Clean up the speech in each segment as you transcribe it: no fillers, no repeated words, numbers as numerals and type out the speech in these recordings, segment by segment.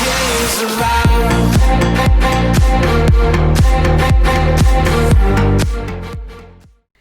days around.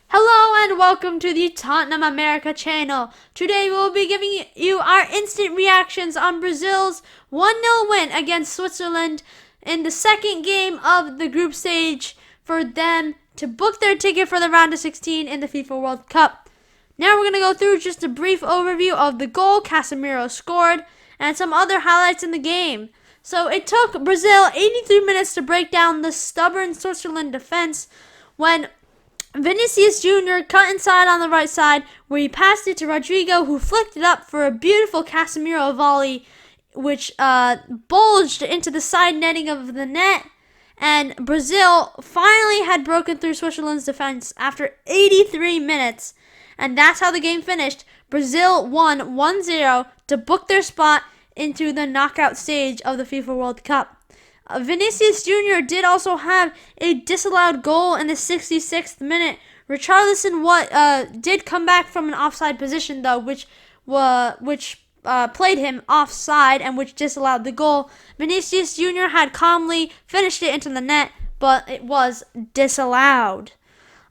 Hello and welcome to the Tottenham America channel. Today we will be giving you our instant reactions on Brazil's 1-0 win against Switzerland in the second game of the group stage for them to book their ticket for the round of 16 in the FIFA World Cup. Now we're going to go through just a brief overview of the goal Casemiro scored and some other highlights in the game. So it took Brazil 83 minutes to break down the stubborn Switzerland defense when Vinicius Jr. cut inside on the right side where he passed it to Rodrigo, who flicked it up for a beautiful Casemiro volley which bulged into the side netting of the net. And Brazil finally had broken through Switzerland's defense after 83 minutes. And that's how the game finished. Brazil won 1-0 to book their spot into the knockout stage of the FIFA World Cup. Vinicius Jr. did also have a disallowed goal in the 66th minute. Richarlison did come back from an offside position though, which played him offside and which disallowed the goal. Vinicius Jr. had calmly finished it into the net, but it was disallowed.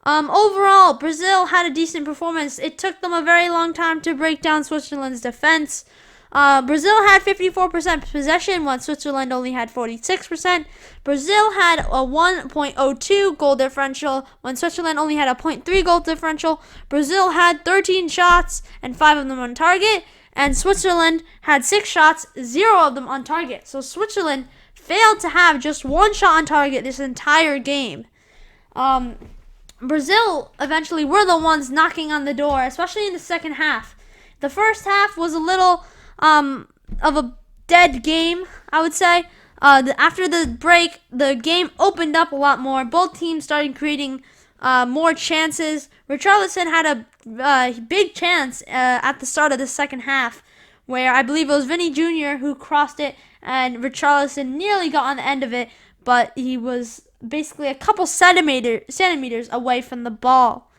Overall, Brazil had a decent performance. It took them a very long time to break down Switzerland's defense. Brazil had 54% possession when Switzerland only had 46%. Brazil had a 1.02 goal differential when Switzerland only had a 0.3 goal differential. Brazil had 13 shots and 5 of them on target, and Switzerland had 6 shots, 0 of them on target. So Switzerland failed to have just 1 shot on target this entire game. Brazil eventually were the ones knocking on the door, especially in the second half. The first half was a little of a dead game, I would say. After the break, the game opened up a lot more. Both teams started creating more chances. Richarlison had a big chance at the start of the second half, where I believe it was Vinny Jr. who crossed it, and Richarlison nearly got on the end of it, but he was basically a couple centimeters away from the ball.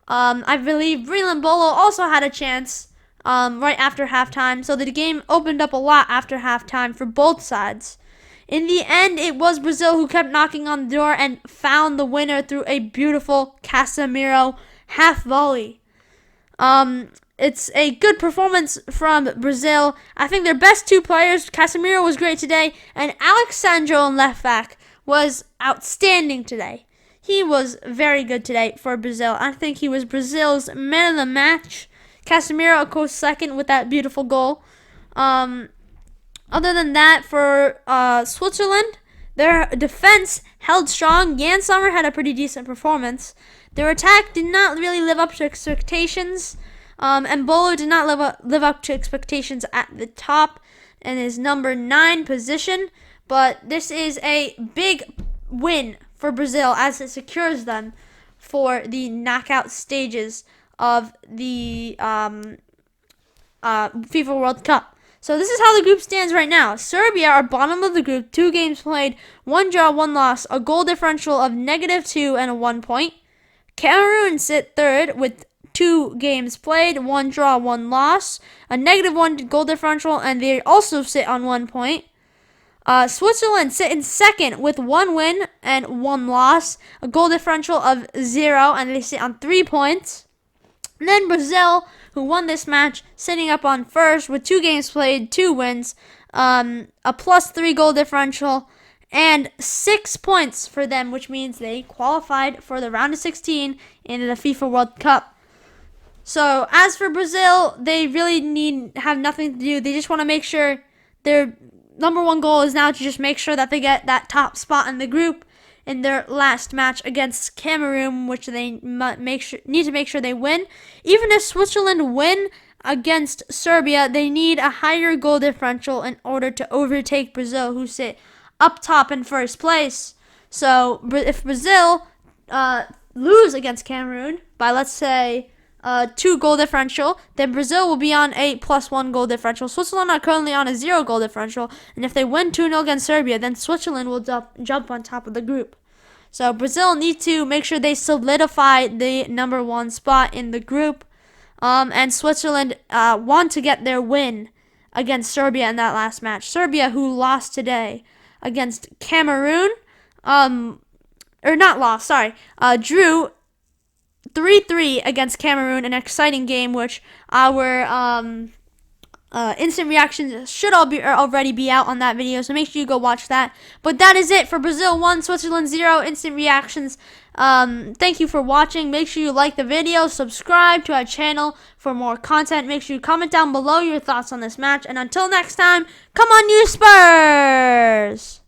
I believe Brilliant Bolo also had a chance right after halftime, so the game opened up a lot after halftime for both sides. In the end, it was Brazil who kept knocking on the door and found the winner through a beautiful Casemiro half volley. It's a good performance from Brazil. I think their best 2 players, Casemiro was great today, and Alex Sandro in left back was outstanding today. He was very good today for Brazil. I think he was Brazil's man of the match. Casemiro, of course, second with that beautiful goal. Other than that, for Switzerland, their defense held strong. Jan Sommer had a pretty decent performance. Their attack did not really live up to expectations. And Bolo did not live up to expectations at the top in his number 9 position. But this is a big win for Brazil as it secures them for the knockout stages of the FIFA World Cup. So this is how the group stands right now. Serbia are bottom of the group, 2 games played, 1 draw, 1 loss, a goal differential of -2 and a 1 point. Cameroon sit third with 2 games played, 1 draw, 1 loss, a -1 goal differential, and they also sit on 1 point. Switzerland sit in second with 1 win and 1 loss, a goal differential of 0, and they sit on 3 points. And then Brazil, who won this match, sitting up on first with 2 games played, 2 wins, a +3 goal differential, and 6 points for them, which means they qualified for the round of 16 in the FIFA World Cup. So as for Brazil, they really have nothing to do. They just want to make sure their number 1 goal is now to just make sure that they get that top spot in the group in their last match against Cameroon, which they need to make sure they win. Even if Switzerland win against Serbia, they need a higher goal differential in order to overtake Brazil, who sit up top in first place. So if Brazil lose against Cameroon by, let's say, 2 goal differential, then Brazil will be on a +1 goal differential. Switzerland are currently on a 0 goal differential, and if they win 2-0 against Serbia, then Switzerland will jump on top of the group. So Brazil need to make sure they solidify the number 1 spot in the group, and Switzerland want to get their win against Serbia in that last match. Serbia, who lost today against Cameroon, drew 3-3 against Cameroon, an exciting game which our instant reactions should already be out on that video, so make sure you go watch that. But that is it for Brazil 1, Switzerland 0 instant reactions. Thank you for watching. Make sure you like the video, subscribe to our channel for more content. Make sure you comment down below your thoughts on this match, and until next time, come on you Spurs!